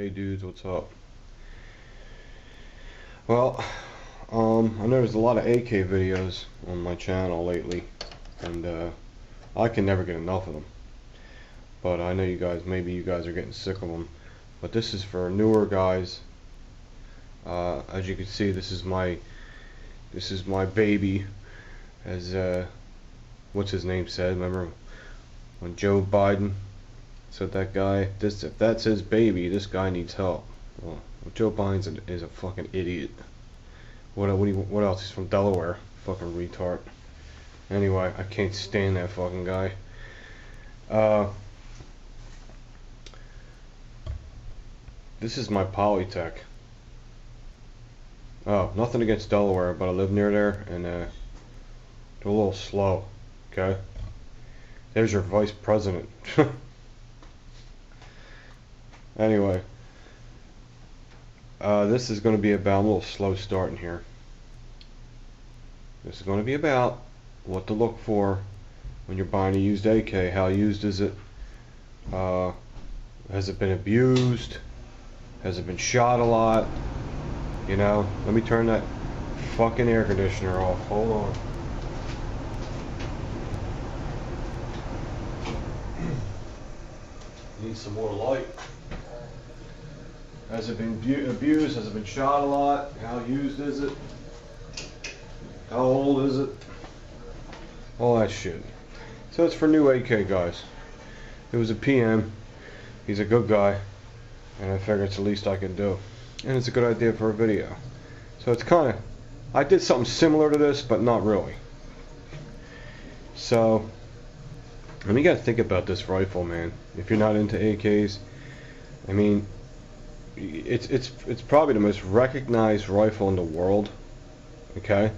Hey dudes, what's up? Well, I know there's a lot of AK videos on my channel lately, and I can never get enough of them. But I know you guys, maybe you guys are getting sick of them. But this is for newer guys. As you can see, this is my baby, as what's his name said. Remember when Joe Biden said that guy, if that's his baby, this guy needs help. Well, Joe Biden is a fucking idiot. What else? He's from Delaware. Fucking retard. Anyway, I can't stand that fucking guy. This is my Polytech. Oh, nothing against Delaware, but I live near there, and they're a little slow. Okay. There's your vice president. Anyway, this is going to be about, I'm a little slow starting here. This is going to be about what to look for when you're buying a used AK. How used is it? Has it been abused? Has it been shot a lot? You know, let me turn that fucking air conditioner off. Hold on. Need some more light. Has it been abused? Has it been shot a lot? How used is it? How old is it? All that shit. So it's for new AK guys. It was a PM. He's a good guy. And I figure it's the least I can do. And it's a good idea for a video. So it's kind of... I did something similar to this, but not really. So... and you gotta think about this rifle, man. If you're not into AKs, I mean... It's probably the most recognized rifle in the world. Okay?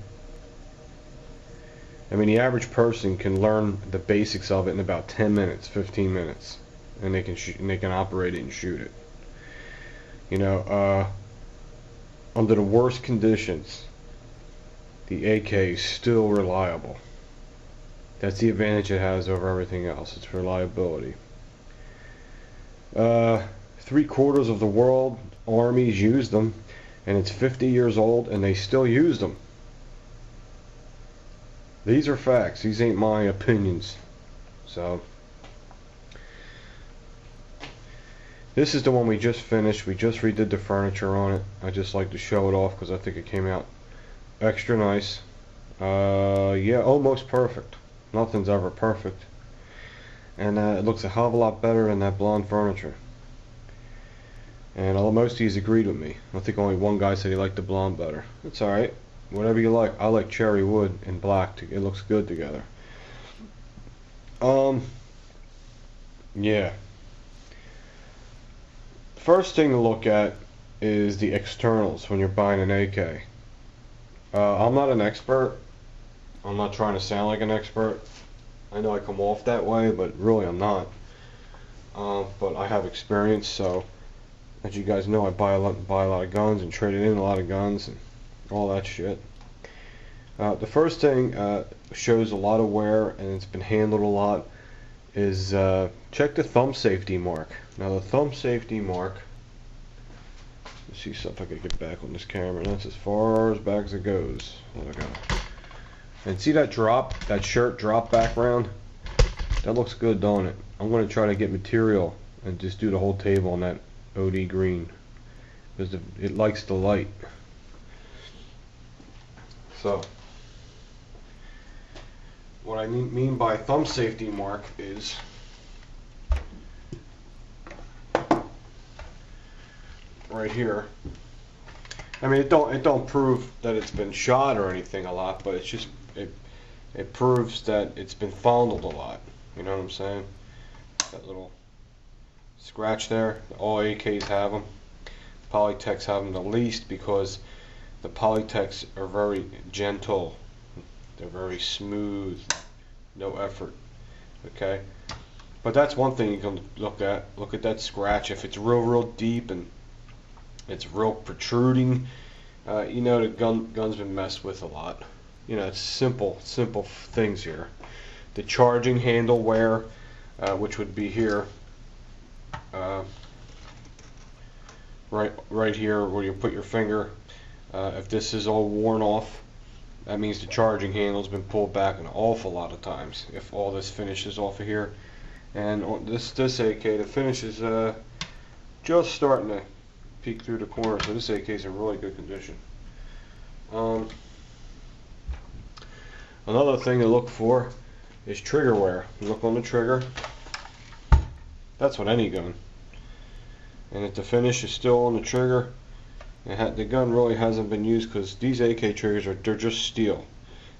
I mean, the average person can learn the basics of it in about 10 minutes, 15 minutes. And they can operate it and shoot it. You know, under the worst conditions, the AK is still reliable. That's the advantage it has over everything else. It's reliability. 3/4 of the world armies use them, and it's 50 years old and they still use them. These are facts. These ain't my opinions. So this is the one we just finished. We just redid the furniture on it. I just like to show it off because I think it came out extra nice. Yeah, almost perfect. Nothing's ever perfect. And it looks a hell of a lot better than that blonde furniture. And most of these agreed with me. I think only one guy said he liked the blonde better. It's alright. Whatever you like. I like cherry wood and black. It looks good together. Yeah. First thing to look at is the externals when you're buying an AK. I'm not an expert. I'm not trying to sound like an expert. I know I come off that way, but really I'm not. But I have experience, so as you guys know, I buy a lot of guns and trade in a lot of guns and all that shit. The first thing shows a lot of wear and it's been handled a lot is check the thumb safety mark. Now the thumb safety mark, let's see if I can get back on this camera. That's as far as back as it goes. There we go. And see that shirt drop background? That looks good, don't it? I'm going to try to get material and just do the whole table on that OD green because it likes the light. So what I mean by thumb safety mark is right here. I mean, it don't prove that it's been shot or anything a lot, but it's just it proves that it's been fondled a lot. You know what I'm saying? That little scratch there. All AKs have them. Polytechs have them the least because the Polytechs are very gentle. They're very smooth. No effort. Okay? But that's one thing you can look at. Look at that scratch. If it's real deep and it's real protruding, you know the gun's been messed with a lot. You know, it's simple things here. The charging handle wear, which would be here. right here where you put your finger. If this is all worn off, that means the charging handle's been pulled back an awful lot of times. If all this finish is off of here, and on this AK, the finish is just starting to peek through the corner, so this AK is in really good condition. Another thing to look for is trigger wear. Look on the trigger. That's with any gun. And if the finish is still on the trigger, the gun really hasn't been used, because these AK triggers they're just steel.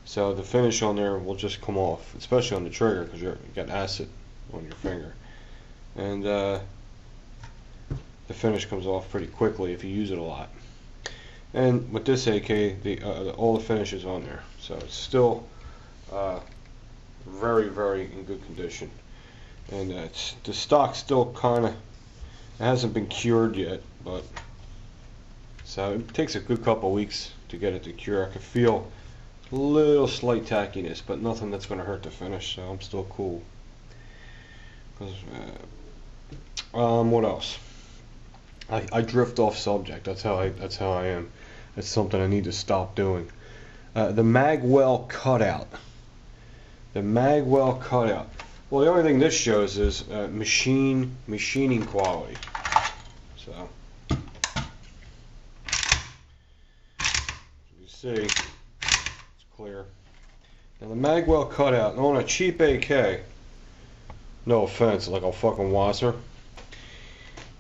So the finish on there will just come off, especially on the trigger, because you got acid on your finger. And the finish comes off pretty quickly if you use it a lot. And with this AK, all the finish is on there, so it's still very, very in good condition. And the stock still kind of hasn't been cured yet, but so it takes a good couple weeks to get it to cure. I can feel a little slight tackiness, but nothing that's going to hurt the finish, so I'm still cool. What else? I drift off subject. That's how I am. It's something I need to stop doing. The Magwell cutout. The Magwell cutout. Well, the only thing this shows is machining quality. So you see, it's clear. Now the Magwell cutout on a cheap AK. No offense, like a fucking Wasser.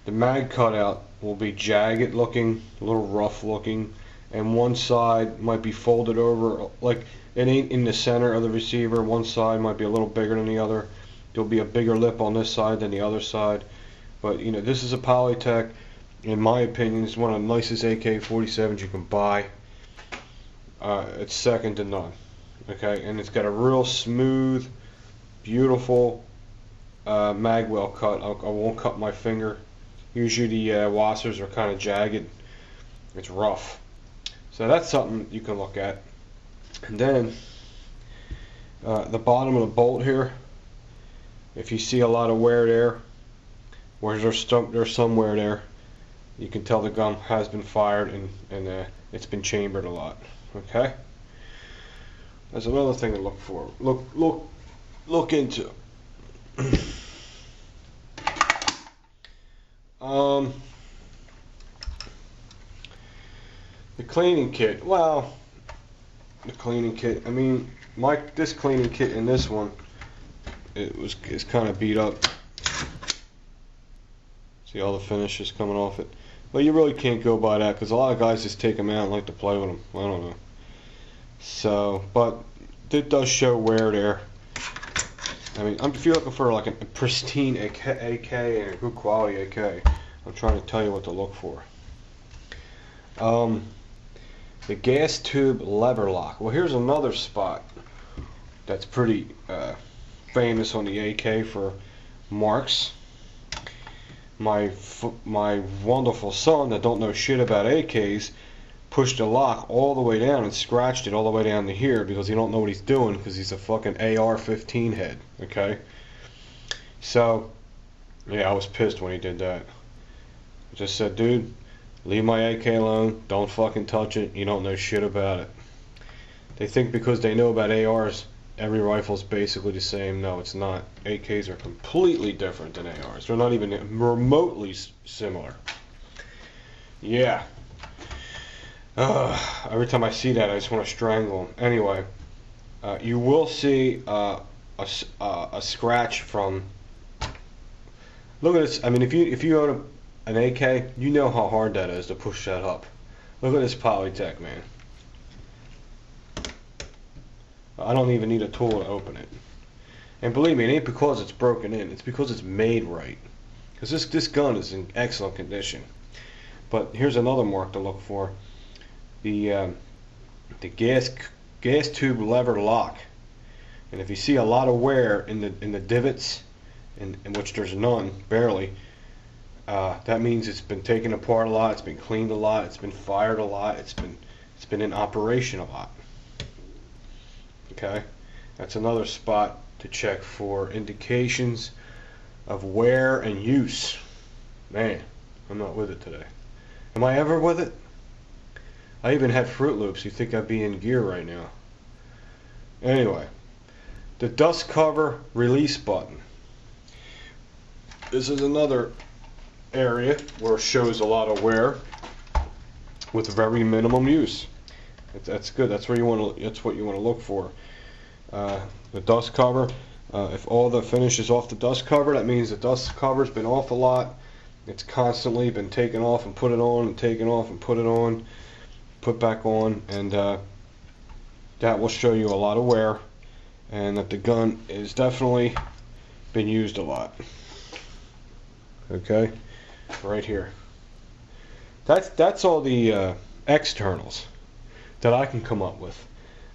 The mag cutout will be jagged looking, a little rough looking, and one side might be folded over, like it ain't in the center of the receiver. One side might be a little bigger than the other. There'll be a bigger lip on this side than the other side. But you know, this is a Polytech. In my opinion, it's one of the nicest AK-47s you can buy. It's second to none. Okay, and it's got a real smooth, beautiful Magwell cut. I won't cut my finger. Usually the Wassers are kind of jagged. It's rough. So that's something you can look at. And then the bottom of the bolt here, if you see a lot of wear there, where there's some wear there, you can tell the gun has been fired and it's been chambered a lot. Okay? That's another thing to look for. Look into. The cleaning kit. Well, the cleaning kit. I mean, this cleaning kit and this one, is kind of beat up. See all the finishes coming off it. But you really can't go by that, because a lot of guys just take them out and like to play with them. I don't know. So, but it does show wear there. I mean, if you're looking for like a pristine AK and a good quality AK, I'm trying to tell you what to look for. The gas tube lever lock. Well, here's another spot that's pretty famous on the AK for marks. My wonderful son that don't know shit about AKs pushed the lock all the way down and scratched it all the way down to here because he don't know what he's doing, because he's a fucking AR-15 head. Okay, so yeah, I was pissed when he did that. I just said, dude, leave my AK alone, don't fucking touch it, you don't know shit about it. They think because they know about ARs every rifle's basically the same. No, it's not. AKs are completely different than ARs. They're not even remotely similar. Yeah. Every time I see that, I just want to strangle them. Anyway, you will see a scratch from. Look at this. I mean, if you own an AK, you know how hard that is to push that up. Look at this Polytech, man. I don't even need a tool to open it. And believe me, it ain't because it's broken in. It's because it's made right. Because this gun is in excellent condition. But here's another mark to look for. The gas tube lever lock. And if you see a lot of wear in the divots, in which there's none, barely, that means it's been taken apart a lot, it's been cleaned a lot, it's been fired a lot, it's been in operation a lot. Okay, that's another spot to check for indications of wear and use. Man, I'm not with it today. Am I ever with it? I even had Fruit Loops. You think I'd be in gear right now. Anyway, the dust cover release button. This is another area where it shows a lot of wear with very minimum use. That's good. That's where you want to. That's what you want to look for. The dust cover. If all the finish is off the dust cover, that means the dust cover's been off a lot. It's constantly been taken off and put it on, and taken off and put it on, put back on, and that will show you a lot of wear, and that the gun is definitely been used a lot. Okay, right here. That's all the externals that I can come up with.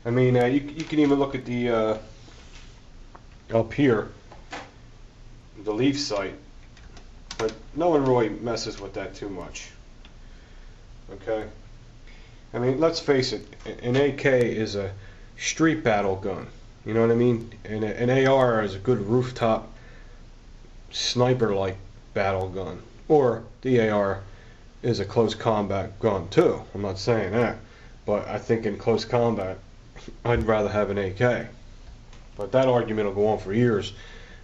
I mean, you can even look at the up here, the leaf sight, but no one really messes with that too much. Okay, I mean, let's face it, an AK is a street battle gun. You know what I mean? And an AR is a good rooftop sniper-like battle gun, or the AR is a close combat gun too. I'm not saying that, but I think in close combat I'd rather have an AK. But that argument will go on for years.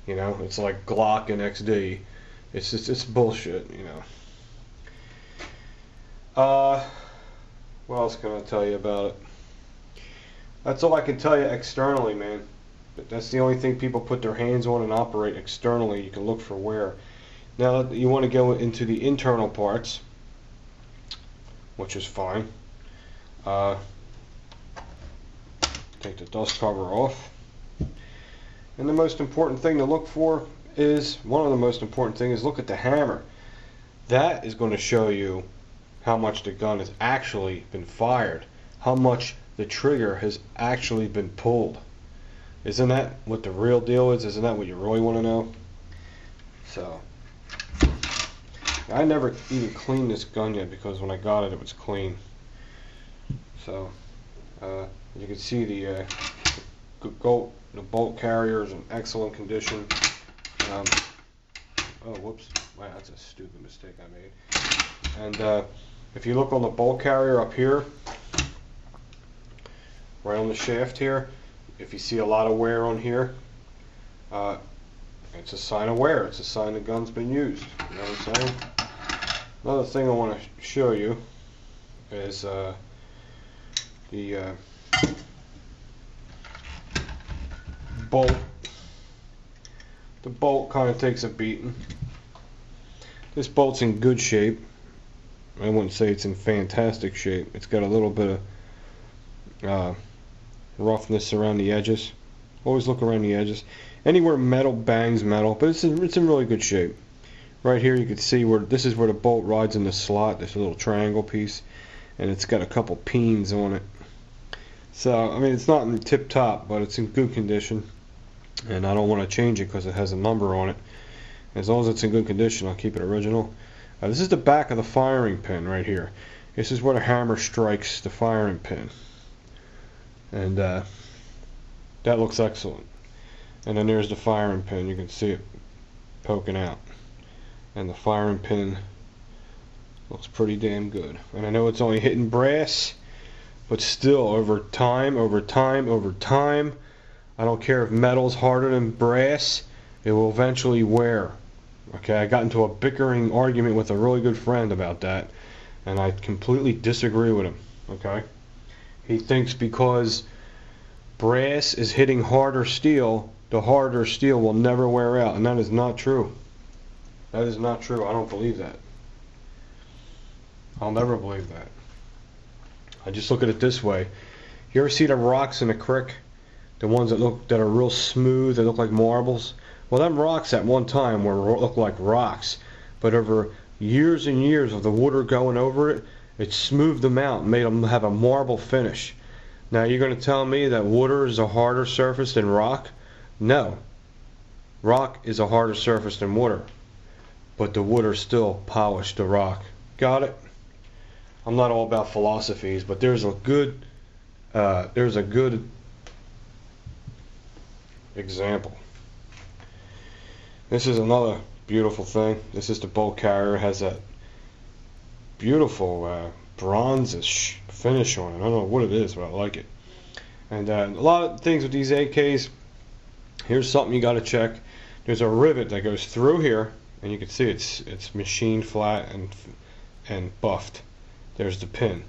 You know, it's like Glock and XD. It's just, it's bullshit, you know. What else can I tell you about it? That's all I can tell you externally, man. That's the only thing people put their hands on and operate externally. You can look for wear. Now you want to go into the internal parts, which is fine. Take the dust cover off. And the most important thing to look for is, one of the most important things is look at the hammer. That is going to show you how much the gun has actually been fired, how much the trigger has actually been pulled. Isn't that what the real deal is? Isn't that what you really want to know? So, I never even cleaned this gun yet because when I got it, it was clean. So, you can see the bolt carrier is in excellent condition. Oh, whoops. Wow, that's a stupid mistake I made. And if you look on the bolt carrier up here, right on the shaft here, if you see a lot of wear on here, it's a sign of wear. It's a sign the gun's been used. You know what I'm saying? Another thing I want to show you is the bolt. The bolt kind of takes a beating. This bolt's in good shape. I wouldn't say it's in fantastic shape. It's got a little bit of roughness around the edges. Always look around the edges. Anywhere metal bangs metal, but it's in really good shape. Right here you can see where this is where the bolt rides in the slot. There's a little triangle piece, and it's got a couple pins on it. So I mean, it's not in tip top, but it's in good condition, and I don't want to change it because it has a number on it. As long as it's in good condition, I'll keep it original. This is the back of the firing pin right here. This is where the hammer strikes the firing pin, and that looks excellent. And then there's the firing pin. You can see it poking out, and the firing pin looks pretty damn good. And I know it's only hitting brass, but still, over time, I don't care if metal's harder than brass, it will eventually wear. Okay, I got into a bickering argument with a really good friend about that, and I completely disagree with him. Okay, he thinks because brass is hitting harder steel, the harder steel will never wear out, and that is not true. That is not true. I don't believe that. I'll never believe that. I just look at it this way. You ever see the rocks in a creek? The ones that are real smooth, that look like marbles? Well, them rocks at one time looked like rocks, but over years and years of the water going over it, it smoothed them out and made them have a marble finish. Now you're going to tell me that water is a harder surface than rock? No. Rock is a harder surface than water, but the water still polished the rock. Got it? I'm not all about philosophies, but there's a good example. This is another beautiful thing. This is the bolt carrier. It has that beautiful bronzish finish on it. I don't know what it is, but I like it. And a lot of things with these AKs, here's something you got to check. There's a rivet that goes through here, and you can see it's machined flat and buffed. There's the pin.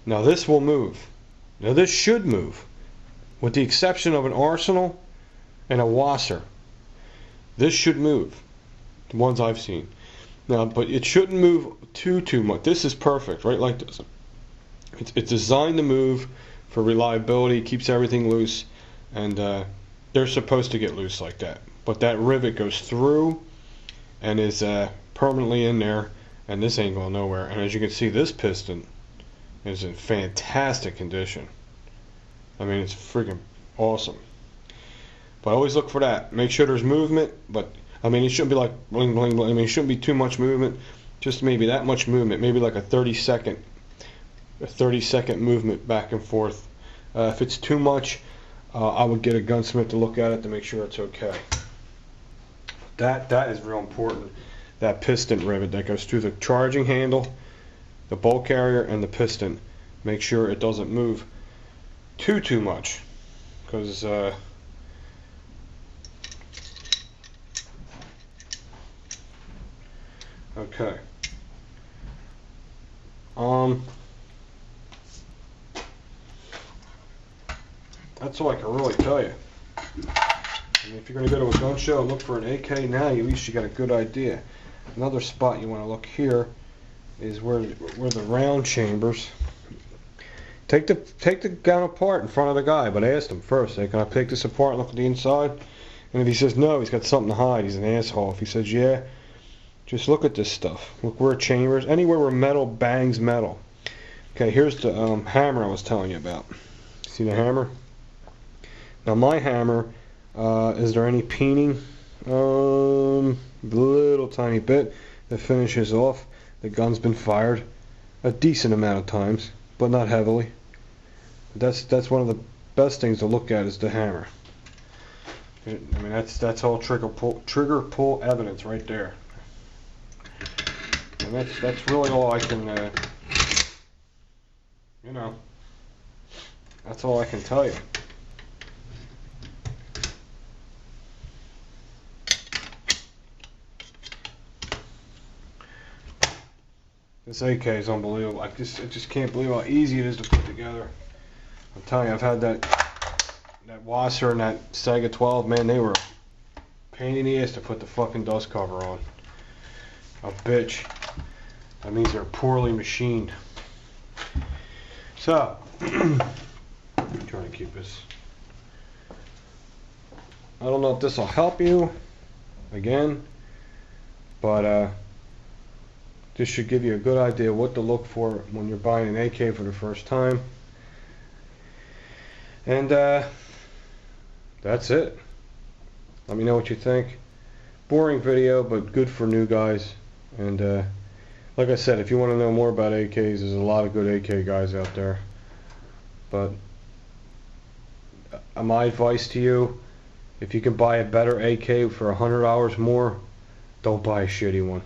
Now this will move. Now this should move, with the exception of an Arsenal and a Wasser. This should move, the ones I've seen. Now, but it shouldn't move too much. This is perfect, right like this. It's designed to move for reliability, keeps everything loose, and they're supposed to get loose like that. But that rivet goes through and is permanently in there, and this ain't going nowhere. And as you can see, this piston is in fantastic condition. I mean, it's freaking awesome. But always look for that. Make sure there's movement, but I mean, it shouldn't be like bling bling bling. I mean, it shouldn't be too much movement. Just maybe that much movement. Maybe like a 30-second movement back and forth. If it's too much, I would get a gunsmith to look at it to make sure it's okay. That is real important. That piston rivet that goes through the charging handle, the bolt carrier, and the piston. Make sure it doesn't move too much, because okay. That's all I can really tell you. I mean, if you're going to go to a gun show and look for an AK now, at least you got a good idea. Another spot you want to look here is where the round chambers. Take the gun apart in front of the guy, but ask him first, hey, can I take this apart and look at the inside? And if he says no, he's got something to hide, he's an asshole. If he says yeah, just look at this stuff. Look where chambers, anywhere where metal bangs metal. Okay, here's the hammer I was telling you about. See the hammer? Now my hammer, is there any peening? Little tiny bit that finishes off. The gun's been fired a decent amount of times, but not heavily. That's one of the best things to look at is the hammer. I mean, that's all trigger pull evidence right there. And that's really all I can, you know, that's all I can tell you. This AK is unbelievable. I just can't believe how easy it is to put together. I'm telling you, I've had that Wasser and that Saiga 12, man, they were a pain in the ass to put the fucking dust cover on. A bitch. That means they're poorly machined. So, I'm trying to keep this. I don't know if this will help you, again, but this should give you a good idea what to look for when you're buying an AK for the first time. And that's it. Let me know what you think. Boring video, but good for new guys. And like I said, if you want to know more about AKs, there's a lot of good AK guys out there. But my advice to you, if you can buy a better AK for $100 more, don't buy a shitty one.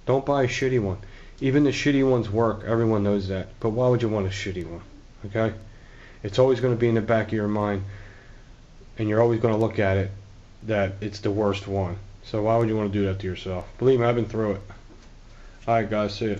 Don't buy a shitty one. Even the shitty ones work, everyone knows that. But why would you want a shitty one? Okay? It's always going to be in the back of your mind, and you're always going to look at it that it's the worst one. So why would you want to do that to yourself? Believe me, I've been through it. Alright guys, see ya.